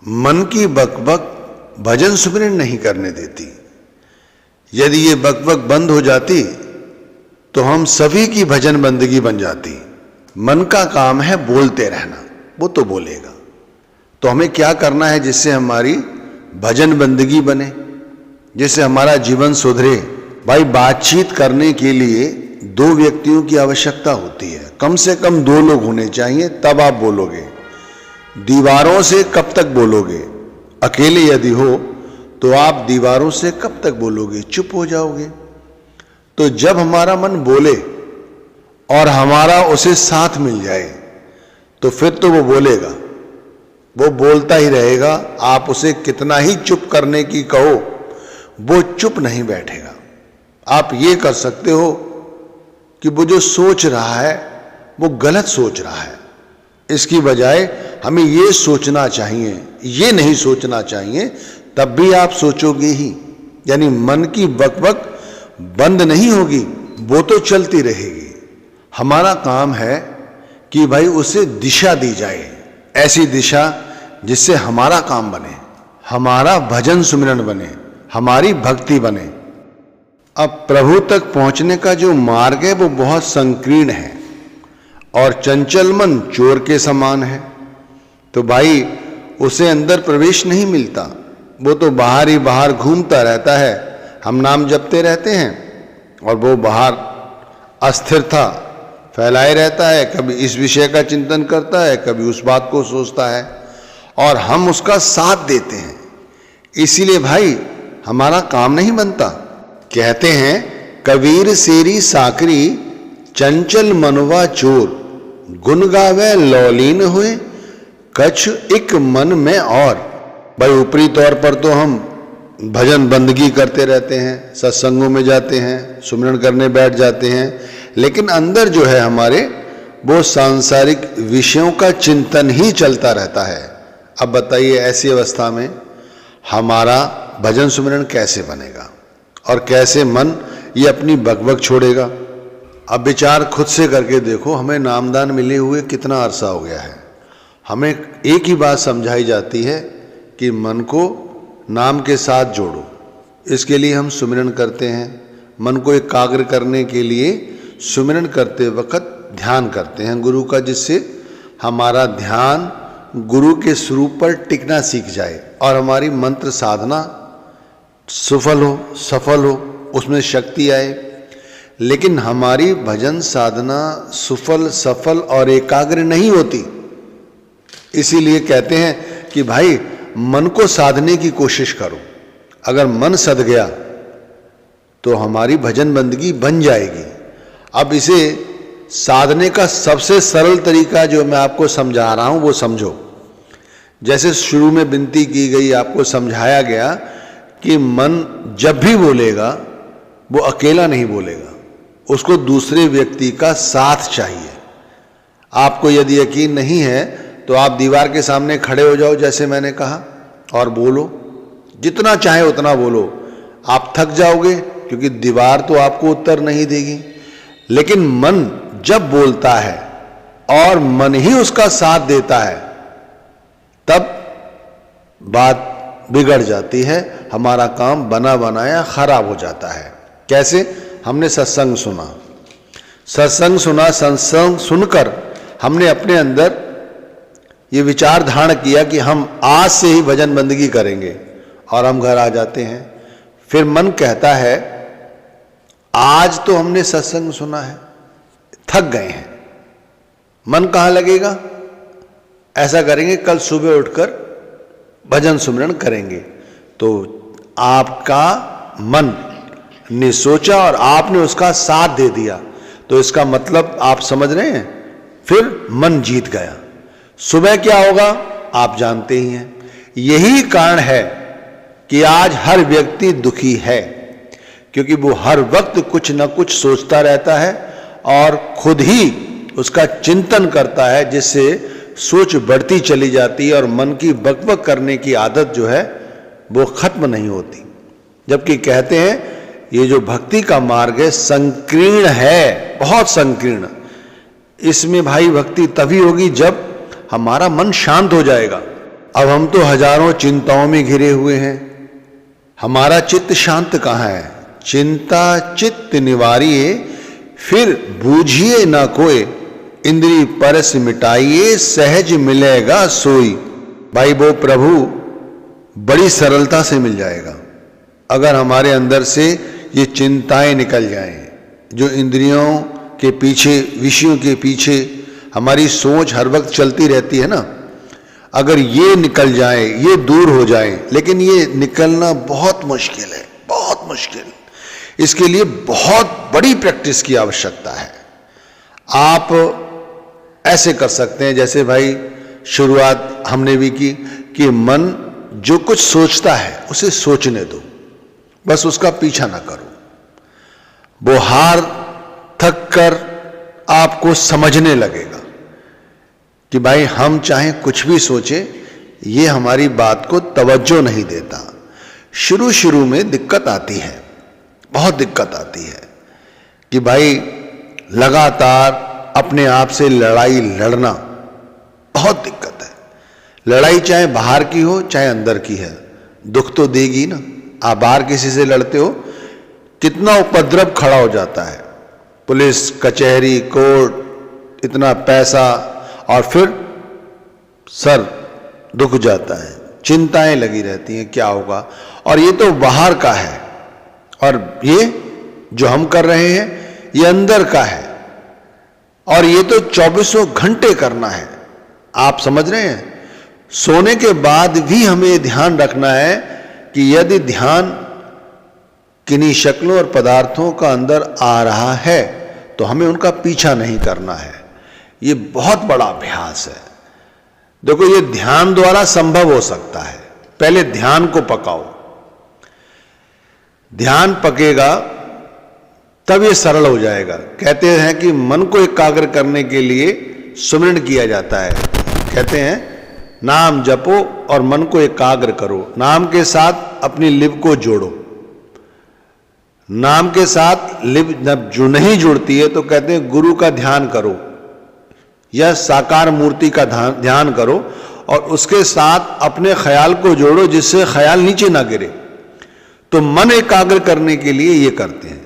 मन की बकबक भजन सुमिरन नहीं करने देती। यदि ये बकबक बंद हो जाती तो हम सभी की भजन बंदगी बन जाती। मन का काम है बोलते रहना, वो तो बोलेगा। तो हमें क्या करना है जिससे हमारी भजन बंदगी बने, जिससे हमारा जीवन सुधरे? भाई, बातचीत करने के लिए दो व्यक्तियों की आवश्यकता होती है, कम से कम दो लोग होने चाहिए, तब आप बोलोगे। दीवारों से कब तक बोलोगे? अकेले यदि हो तो आप दीवारों से कब तक बोलोगे? चुप हो जाओगे। तो जब हमारा मन बोले और हमारा उसे साथ मिल जाए तो फिर तो वो बोलेगा, वो बोलता ही रहेगा। आप उसे कितना ही चुप करने की कहो, वो चुप नहीं बैठेगा। आप ये कर सकते हो कि वो जो सोच रहा है वो गलत सोच रहा है, इसकी बजाय हमें ये सोचना चाहिए, ये नहीं सोचना चाहिए, तब भी आप सोचोगे ही। यानी मन की बकबक बंद नहीं होगी, वो तो चलती रहेगी। हमारा काम है कि भाई उसे दिशा दी जाए, ऐसी दिशा जिससे हमारा काम बने, हमारा भजन सुमिरन बने, हमारी भक्ति बने। अब प्रभु तक पहुंचने का जो मार्ग है वो बहुत संकीर्ण है और चंचल मन चोर के समान है। तो भाई उसे अंदर प्रवेश नहीं मिलता, वो तो बाहर ही बाहर घूमता रहता है। हम नाम जपते रहते हैं और वो बाहर अस्थिरता फैलाए रहता है, कभी इस विषय का चिंतन करता है, कभी उस बात को सोचता है और हम उसका साथ देते हैं। इसीलिए भाई हमारा काम नहीं बनता। कहते हैं कबीर सेरी साकरी चंचल मनवा चोर, गुन गावे लौलीन हुए कछ एक मन में और। भाई ऊपरी तौर पर तो हम भजन बंदगी करते रहते हैं, सत्संगों में जाते हैं, सुमिरन करने बैठ जाते हैं, लेकिन अंदर जो है हमारे वो सांसारिक विषयों का चिंतन ही चलता रहता है। अब बताइए ऐसी अवस्था में हमारा भजन सुमिरन कैसे बनेगा और कैसे मन ये अपनी बकबक छोड़ेगा? अब विचार खुद से करके देखो, हमें नामदान मिले हुए कितना अरसा हो गया है। हमें एक ही बात समझाई जाती है कि मन को नाम के साथ जोड़ो। इसके लिए हम सुमिरन करते हैं, मन को एकाग्र करने के लिए सुमिरन करते वक्त ध्यान करते हैं गुरु का, जिससे हमारा ध्यान गुरु के स्वरूप पर टिकना सीख जाए और हमारी मंत्र साधना सफल हो, उसमें शक्ति आए। लेकिन हमारी भजन साधना सफल और एकाग्र नहीं होती। इसीलिए कहते हैं कि भाई मन को साधने की कोशिश करो। अगर मन सध गया तो हमारी भजन बंदगी बन जाएगी। अब इसे साधने का सबसे सरल तरीका जो मैं आपको समझा रहा हूं वो समझो। जैसे शुरू में विनती की गई, आपको समझाया गया कि मन जब भी बोलेगा वो अकेला नहीं बोलेगा, उसको दूसरे व्यक्ति का साथ चाहिए। आपको यदि यकीन नहीं है तो आप दीवार के सामने खड़े हो जाओ, जैसे मैंने कहा, और बोलो, जितना चाहे उतना बोलो। आप थक जाओगे क्योंकि दीवार तो आपको उत्तर नहीं देगी। लेकिन मन जब बोलता है और मन ही उसका साथ देता है, तब बात बिगड़ जाती है, हमारा काम बना बनाया खराब हो जाता है। कैसे? हमने सत्संग सुना, सत्संग सुनकर हमने अपने अंदर ये विचार धारण किया कि हम आज से ही भजन बंदगी करेंगे, और हम घर आ जाते हैं। फिर मन कहता है आज तो हमने सत्संग सुना है, थक गए हैं, मन कहाँ लगेगा? ऐसा करेंगे कल सुबह उठकर भजन सुमिरन करेंगे। तो आपका मन ने सोचा और आपने उसका साथ दे दिया, तो इसका मतलब आप समझ रहे हैं, फिर मन जीत गया। सुबह क्या होगा आप जानते ही हैं। यही कारण है कि आज हर व्यक्ति दुखी है, क्योंकि वो हर वक्त कुछ न कुछ सोचता रहता है और खुद ही उसका चिंतन करता है, जिससे सोच बढ़ती चली जाती है और मन की बकबक करने की आदत जो है वो खत्म नहीं होती। जबकि कहते हैं ये जो भक्ति का मार्ग है संकीर्ण है, बहुत संकीर्ण। इसमें भाई भक्ति तभी होगी जब हमारा मन शांत हो जाएगा, अब हम तो हजारों चिंताओं में घिरे हुए हैं, हमारा चित्त शांत कहाँ है? चिंता चित्त निवारिये, फिर बूझिए ना कोई, इंद्री परस मिटाइए, सहज मिलेगा सोई। भाई वो प्रभु बड़ी सरलता से मिल जाएगा अगर हमारे अंदर से ये चिंताएं निकल जाएं, जो इंद्रियों के पीछे, विषयों के पीछे हमारी सोच हर वक्त चलती रहती है ना, अगर ये निकल जाए, ये दूर हो जाए। लेकिन ये निकलना बहुत मुश्किल है, बहुत मुश्किल। इसके लिए बहुत बड़ी प्रैक्टिस की आवश्यकता है। आप ऐसे कर सकते हैं, जैसे भाई शुरुआत हमने भी की कि मन जो कुछ सोचता है उसे सोचने दो, बस उसका पीछा ना करो। वो हार थक कर आपको समझने लगेगा कि भाई हम चाहे कुछ भी सोचे, ये हमारी बात को तवज्जो नहीं देता। शुरू शुरू में दिक्कत आती है, बहुत दिक्कत आती है कि भाई लगातार अपने आप से लड़ाई लड़ना बहुत दिक्कत है। लड़ाई चाहे बाहर की हो चाहे अंदर की है, दुख तो देगी ना। आप बाहर किसी से लड़ते हो, कितना उपद्रव खड़ा हो जाता है, पुलिस कचहरी कोर्ट, इतना पैसा, और फिर सर दुख जाता है, चिंताएं लगी रहती हैं क्या होगा। और ये तो बाहर का है, और ये जो हम कर रहे हैं ये अंदर का है, और ये तो 24 घंटे करना है। आप समझ रहे हैं? सोने के बाद भी हमें ध्यान रखना है कि यदि ध्यान किन्हीं शक्लों और पदार्थों का अंदर आ रहा है तो हमें उनका पीछा नहीं करना है। ये बहुत बड़ा अभ्यास है। देखो, ये ध्यान द्वारा संभव हो सकता है। पहले ध्यान को पकाओ, ध्यान पकेगा तब ये सरल हो जाएगा। कहते हैं कि मन को एकाग्र करने के लिए सुमिरन किया जाता है। कहते हैं नाम जपो और मन को एकाग्र करो। नाम के साथ अपनी लिप को जोड़ो। नाम के साथ लिप जब जो नहीं जुड़ती है तो कहते हैं गुरु का ध्यान करो या साकार मूर्ति का ध्यान करो, और उसके साथ अपने ख्याल को जोड़ो जिससे ख्याल नीचे ना गिरे। तो मन एकाग्र करने के लिए ये करते हैं।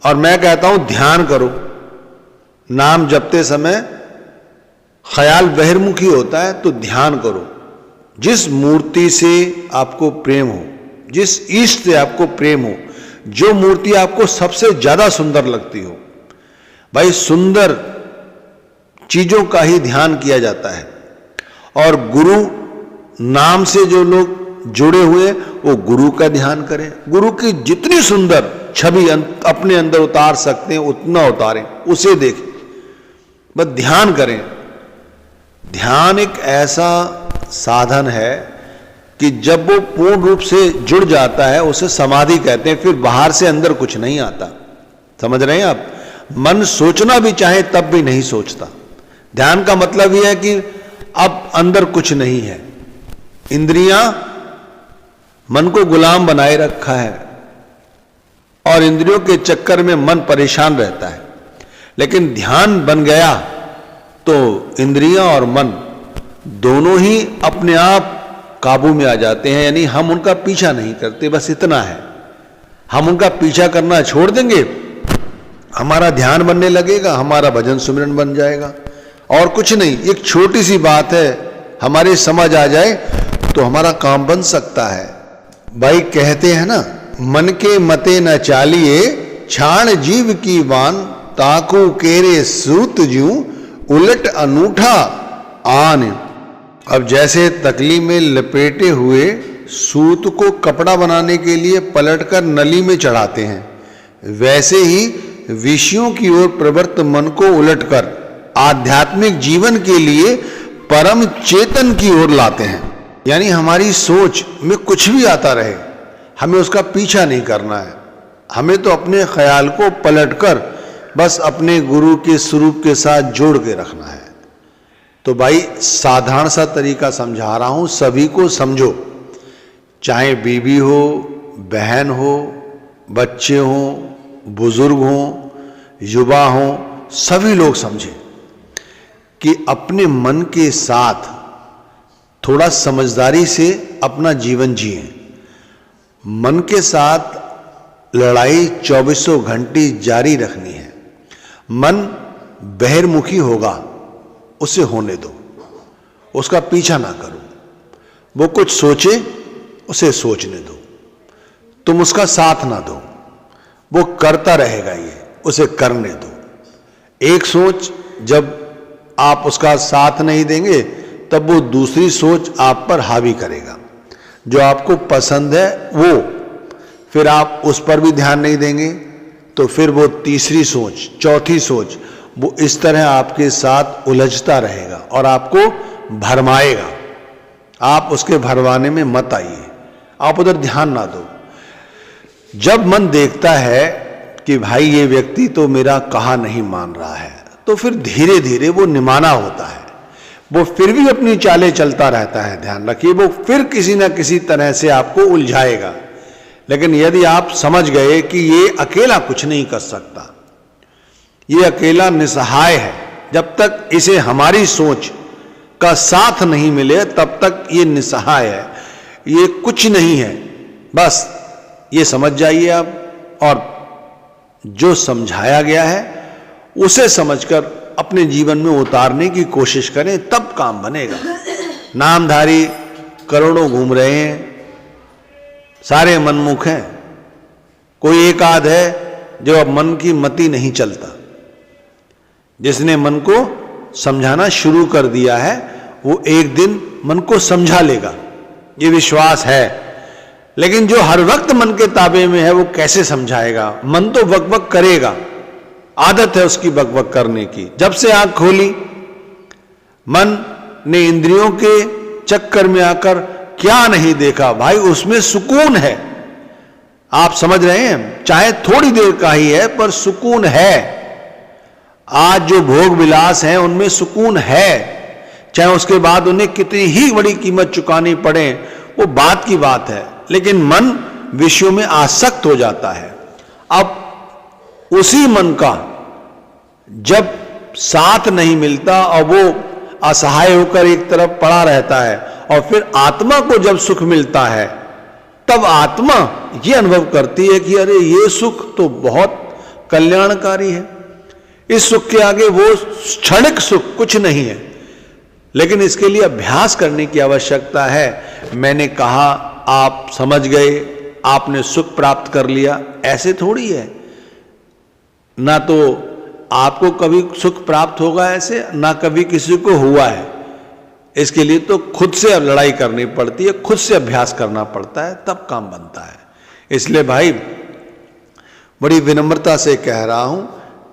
और मैं कहता हूं ध्यान करो। नाम जपते समय ख्याल बहिर्मुखी होता है तो ध्यान करो। जिस मूर्ति से आपको प्रेम हो, जिस इष्ट से आपको प्रेम हो, जो मूर्ति आपको सबसे ज्यादा सुंदर लगती हो, भाई सुंदर चीजों का ही ध्यान किया जाता है। और गुरु नाम से जो लोग जुड़े हुए वो गुरु का ध्यान करें। गुरु की जितनी सुंदर छवि अपने अंदर उतार सकते हैं उतना उतारें, उसे देखें, बस ध्यान करें। ध्यान एक ऐसा साधन है कि जब वो पूर्ण रूप से जुड़ जाता है उसे समाधि कहते हैं। फिर बाहर से अंदर कुछ नहीं आता। समझ रहे हैं आप? मन सोचना भी चाहे तब भी नहीं सोचता। ध्यान का मतलब यह है कि अब अंदर कुछ नहीं है। इंद्रियां मन को गुलाम बनाए रखा है और इंद्रियों के चक्कर में मन परेशान रहता है। लेकिन ध्यान बन गया तो इंद्रियां और मन दोनों ही अपने आप काबू में आ जाते हैं। यानी हम उनका पीछा नहीं करते, बस इतना है। हम उनका पीछा करना छोड़ देंगे, हमारा ध्यान बनने लगेगा, हमारा भजन सुमिरन बन जाएगा। और कुछ नहीं, एक छोटी सी बात है, हमारे समझ आ जाए तो हमारा काम बन सकता है। भाई कहते हैं ना, मन के मते न चालिए, छाण जीव की वान, ताकू केरे सूत ज्यूं, उलट अनूठा आन। अब जैसे तकली में लपेटे हुए सूत को कपड़ा बनाने के लिए पलटकर नली में चढ़ाते हैं, वैसे ही विषयों की ओर प्रवृत्त मन को उलटकर आध्यात्मिक जीवन के लिए परम चेतन की ओर लाते हैं। यानी हमारी सोच में कुछ भी आता रहे, हमें उसका पीछा नहीं करना है। हमें तो अपने ख्याल को पलटकर बस अपने गुरु के स्वरूप के साथ जोड़ के रखना है। तो भाई साधारण सा तरीका समझा रहा हूं, सभी को समझो। चाहे बीवी हो, बहन हो, बच्चे हो, बुजुर्ग हो, युवा हो, सभी लोग समझें कि अपने मन के साथ थोड़ा समझदारी से अपना जीवन जिए। मन के साथ लड़ाई 24 घंटे जारी रखनी है। मन बहिर्मुखी होगा, उसे होने दो, उसका पीछा ना करो। वो कुछ सोचे, उसे सोचने दो, तुम उसका साथ ना दो। वो करता रहेगा, ये उसे करने दो। एक सोच जब आप उसका साथ नहीं देंगे, तब वो दूसरी सोच आप पर हावी करेगा। जो आपको पसंद है वो, फिर आप उस पर भी ध्यान नहीं देंगे, तो फिर वो तीसरी सोच, चौथी सोच, वो इस तरह आपके साथ उलझता रहेगा और आपको भरमाएगा। आप उसके भरवाने में मत आइए, आप उधर ध्यान ना दो। जब मन देखता है कि भाई ये व्यक्ति तो मेरा कहा नहीं मान रहा है, तो फिर धीरे धीरे वो निमाना होता है। वो फिर भी अपनी चालें चलता रहता है, ध्यान रखिए। वो फिर किसी ना किसी तरह से आपको उलझाएगा। लेकिन यदि आप समझ गए कि ये अकेला कुछ नहीं कर सकता, ये अकेला निसहाय है, जब तक इसे हमारी सोच का साथ नहीं मिले तब तक ये निसहाय है, ये कुछ नहीं है, बस ये समझ जाइए आप। और जो समझाया गया है उसे समझकर अपने जीवन में उतारने की कोशिश करें, तब काम बनेगा। नामधारी करोड़ों घूम रहे हैं, सारे मनमुख हैं, कोई एक आध है जो अब मन की मति नहीं चलता। जिसने मन को समझाना शुरू कर दिया है, वो एक दिन मन को समझा लेगा, ये विश्वास है। लेकिन जो हर वक्त मन के ताबे में है, वो कैसे समझाएगा? मन तो वकवक करेगा, आदत है उसकी वकवक करने की। जब से आंख खोली, मन ने इंद्रियों के चक्कर में आकर क्या नहीं देखा भाई, उसमें सुकून है। आप समझ रहे हैं, चाहे थोड़ी देर का ही है पर सुकून है। आज जो भोग विलास हैं उनमें सुकून है, चाहे उसके बाद उन्हें कितनी ही बड़ी कीमत चुकानी पड़े, वो बात की बात है। लेकिन मन विषयों में आसक्त हो जाता है। अब उसी मन का जब साथ नहीं मिलता और वो असहाय होकर एक तरफ पड़ा रहता है, और फिर आत्मा को जब सुख मिलता है, तब आत्मा ये अनुभव करती है कि अरे ये सुख तो बहुत कल्याणकारी है, इस सुख के आगे वो क्षणिक सुख कुछ नहीं है। लेकिन इसके लिए अभ्यास करने की आवश्यकता है। मैंने कहा, आप समझ गए, आपने सुख प्राप्त कर लिया, ऐसे थोड़ी है। ना तो आपको कभी सुख प्राप्त होगा ऐसे, ना कभी किसी को हुआ है। इसके लिए तो खुद से अब लड़ाई करनी पड़ती है, खुद से अभ्यास करना पड़ता है, तब काम बनता है। इसलिए भाई बड़ी विनम्रता से कह रहा हूं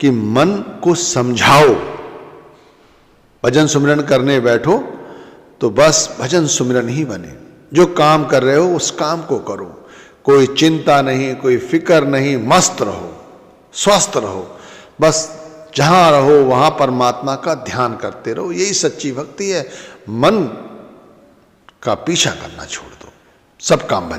कि मन को समझाओ। भजन सुमिरन करने बैठो तो बस भजन सुमिरन ही बने। जो काम कर रहे हो उस काम को करो, कोई चिंता नहीं, कोई फिक्र नहीं, मस्त रहो, स्वस्थ रहो। बस जहां रहो वहां परमात्मा का ध्यान करते रहो, यही सच्ची भक्ति है। मन का पीछा करना छोड़ दो, सब काम बने।